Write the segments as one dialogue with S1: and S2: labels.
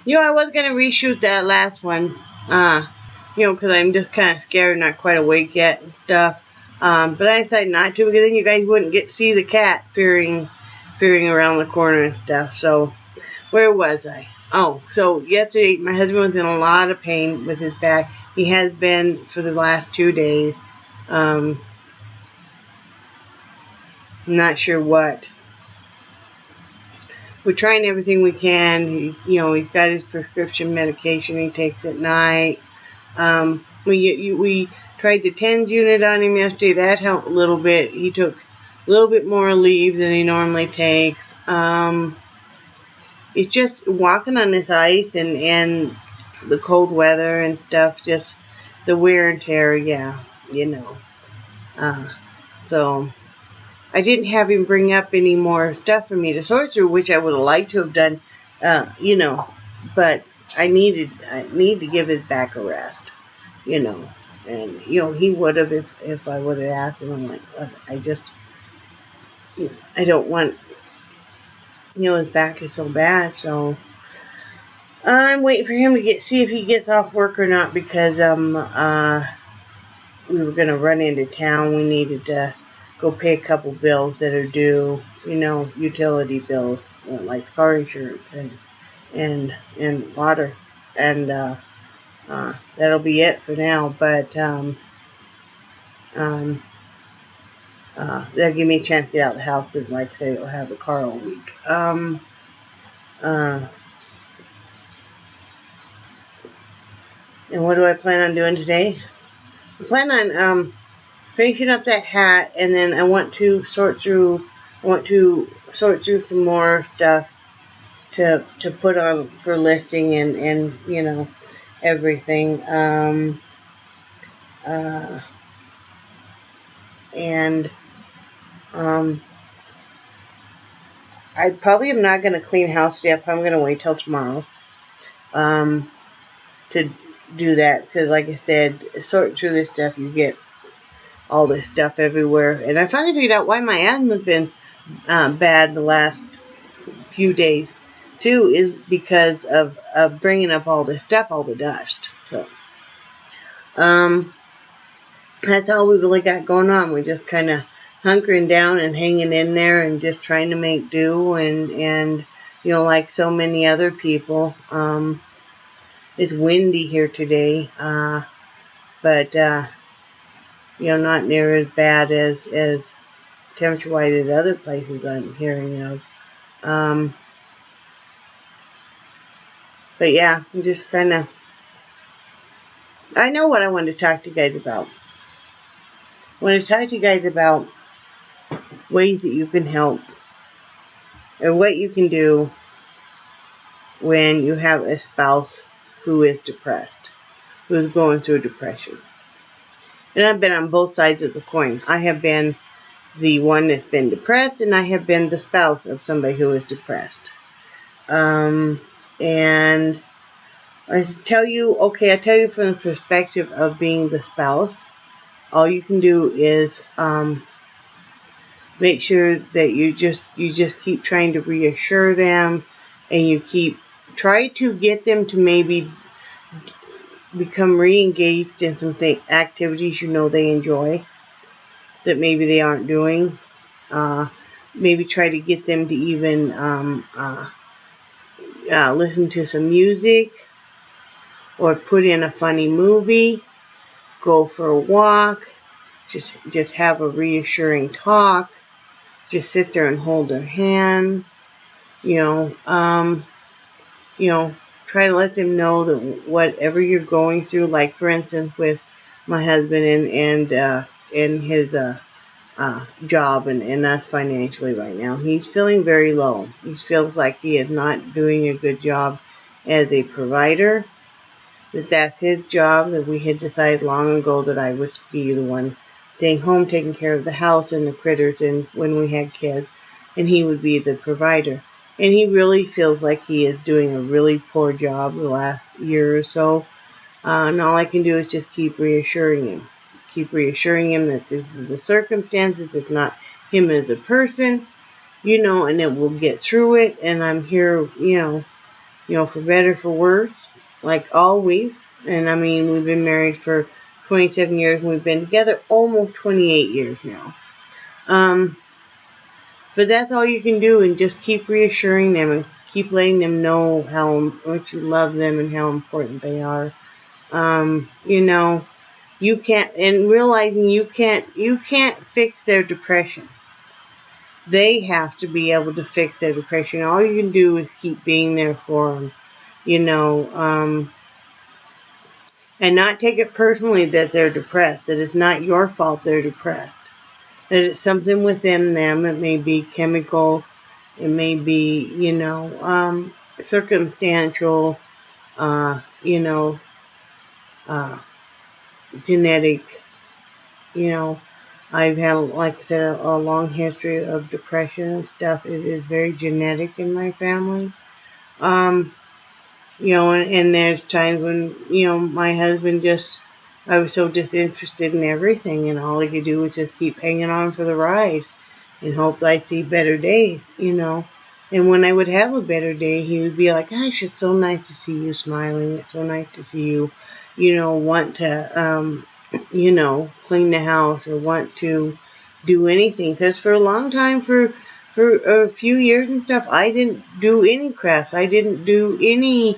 S1: You know, I was going to reshoot that last one. You know, because I'm just kind of scared, not quite awake yet and stuff. But I decided not to, because then you guys wouldn't get to see the cat peering around the corner and stuff. So, where was I? Oh, so yesterday my husband was in a lot of pain with his back. He has been for the last 2 days. I'm not sure what. We're trying everything we can. He's got his prescription medication he takes at night. We tried the TENS unit on him yesterday. That helped a little bit. He took a little bit more leave than he normally takes. It's just walking on this ice and the cold weather and stuff, just the wear and tear, yeah, you know. So I didn't have him bring up any more stuff for me to sort through, which I would have liked to have done, but I need to give his back a rest, and he would have if I would have asked him. I'm like, I don't want, his back is so bad, so I'm waiting for him to see if he gets off work or not, because we were gonna run into town. We needed to go pay a couple bills that are due, utility bills, like car insurance and water, and that'll be it for now. But that'll give me a chance to get out of the house, because like I say, I'll have a car all week. And what do I plan on doing today? I plan on finishing up that hat, and then I want to sort through some more stuff to put on for listing and everything. I probably am not going to clean house yet. I'm going to wait till tomorrow to do that, because like I said, sorting through this stuff, you get all this stuff everywhere. And I finally figured out why my asthma's been bad the last few days too, is because of bringing up all this stuff, all the dust. So that's all we really got going on. We're just kind of hunkering down and hanging in there and just trying to make do, and like so many other people. It's windy here today, but not near as bad as temperature-wise as other places I'm hearing of. But yeah, I'm just kind of, I know what I want to talk to you guys about. I want to talk to you guys about ways that you can help, or what you can do when you have a spouse who is depressed, who is going through depression. And I've been on both sides of the coin. I have been the one that's been depressed, and I have been the spouse of somebody who is depressed. And I tell you from the perspective of being the spouse, all you can do is make sure that you just keep trying to reassure them, and you try to get them to maybe become re-engaged in some activities they enjoy that maybe they aren't doing. Maybe try to get them to even listen to some music, or put in a funny movie, go for a walk, just have a reassuring talk, just sit there and hold their hand, try to let them know that whatever you're going through, like for instance with my husband and his job and us financially right now, he's feeling very low. He feels like he is not doing a good job as a provider, that's his job, that we had decided long ago that I would be the one staying home, taking care of the house and the critters and when we had kids, and he would be the provider. And he really feels like he is doing a really poor job the last year or so. And all I can do is just keep reassuring him. Keep reassuring him that this is the circumstances. It's not him as a person. and that we'll get through it, and I'm here, for better, for worse, like always. And I mean, we've been married for 27 years, and we've been together almost 28 years now. But that's all you can do, and just keep reassuring them and keep letting them know how much you love them and how important they are. You can't, and realizing you can't fix their depression. They have to be able to fix their depression. All you can do is keep being there for them, and not take it personally that they're depressed, that it's not your fault they're depressed, that it's something within them. It may be chemical, it may be, circumstantial, genetic, I've had, like I said, a long history of depression and stuff. It is very genetic in my family. And there's times when, my husband I was so disinterested in everything, and all he could do was just keep hanging on for the ride and hope I'd see better days, And when I would have a better day, he would be like, gosh, it's so nice to see you smiling. It's so nice to see you, want to, clean the house or want to do anything. Because for a long time, for a few years and stuff, I didn't do any crafts. I didn't do any,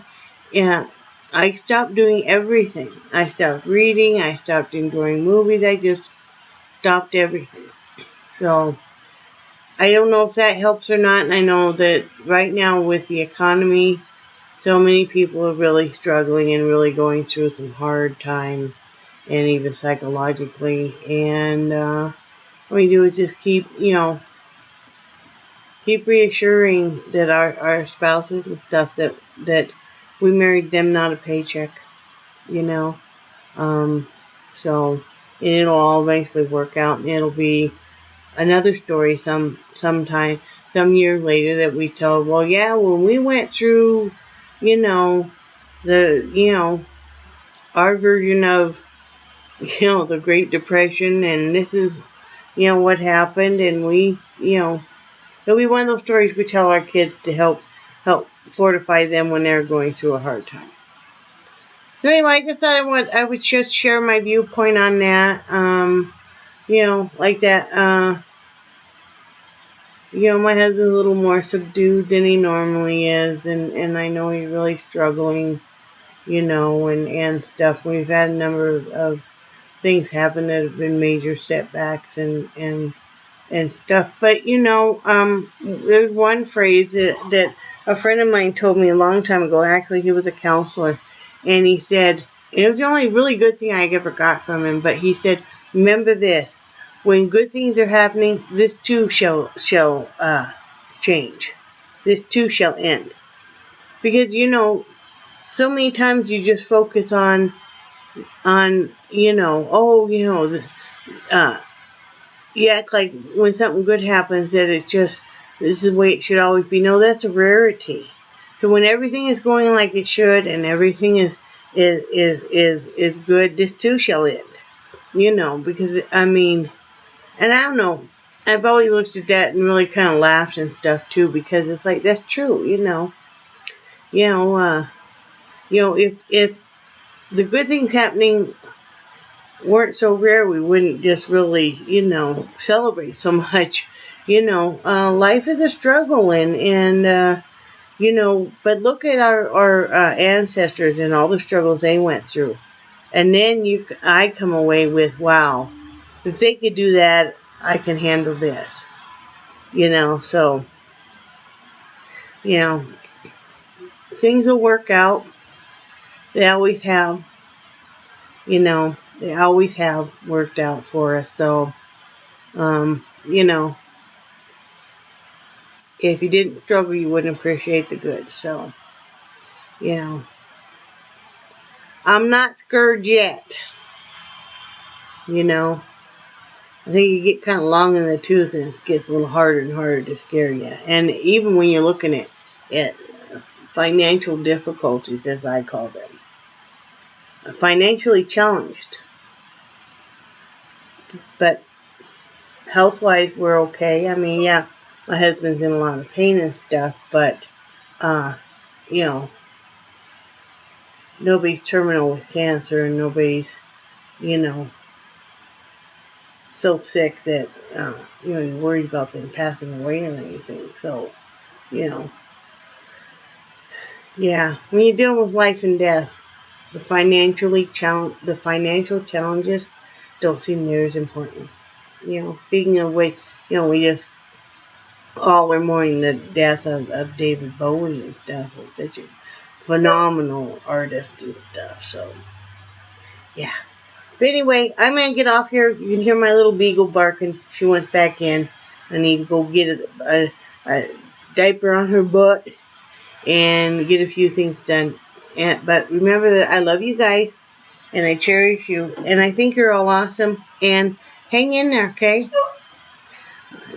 S1: I stopped doing everything. I stopped reading. I stopped enjoying movies. I just stopped everything. So I don't know if that helps or not. And I know that right now with the economy, so many people are really struggling and really going through some hard times, and even psychologically. And all we do is just keep reassuring that our spouses and stuff that we married them, not a paycheck, So it'll all eventually work out, and it'll be another story sometime, some years later, that we tell. Well, yeah, when we went through, our version of, the Great Depression, and this is, what happened, and we, it'll be one of those stories we tell our kids to help fortify them when they're going through a hard time. So anyway, I just thought I would just share my viewpoint on that. Like that. My husband's a little more subdued than he normally is, and I know he's really struggling, and stuff. We've had a number of things happen that have been major setbacks and stuff. But, there's one phrase that a friend of mine told me a long time ago. Actually, he was a counselor, and he said, and it was the only really good thing I ever got from him, but he said, remember this: when good things are happening, this too shall change. This too shall end. Because, so many times you just focus on you act like when something good happens that it's just, this is the way it should always be. No, that's a rarity. So when everything is going like it should, and everything is good, this too shall end. Because, and I don't know, I've always looked at that and really kind of laughed and stuff too, because it's like, that's true, if the good things happening weren't so rare, we wouldn't just really, celebrate so much. Life is a struggle, and but look at our ancestors and all the struggles they went through. And then I come away with, wow, if they could do that, I can handle this. So, things will work out. They always have. They always have worked out for us. So, if you didn't struggle, you wouldn't appreciate the good. So, I'm not scared yet. I think you get kind of long in the tooth, and it gets a little harder and harder to scare you. And even when you're looking at financial difficulties, as I call them, financially challenged, but health-wise, we're okay. I mean, yeah, my husband's in a lot of pain and stuff, but, you know, nobody's terminal with cancer, and nobody's, you know, so sick that, you know, you're worried about them passing away or anything. So, you know, yeah, when you're dealing with life and death, the financial challenges don't seem near as important. You know, speaking of which, you know, we just all were mourning the death of David Bowie and stuff. He's such a phenomenal artist and stuff. So, yeah. But anyway, I'm going to get off here. You can hear my little beagle barking. She went back in. I need to go get a diaper on her butt and get a few things done. But remember that I love you guys, and I cherish you, and I think you're all awesome. And hang in there, okay?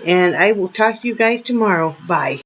S1: And I will talk to you guys tomorrow. Bye.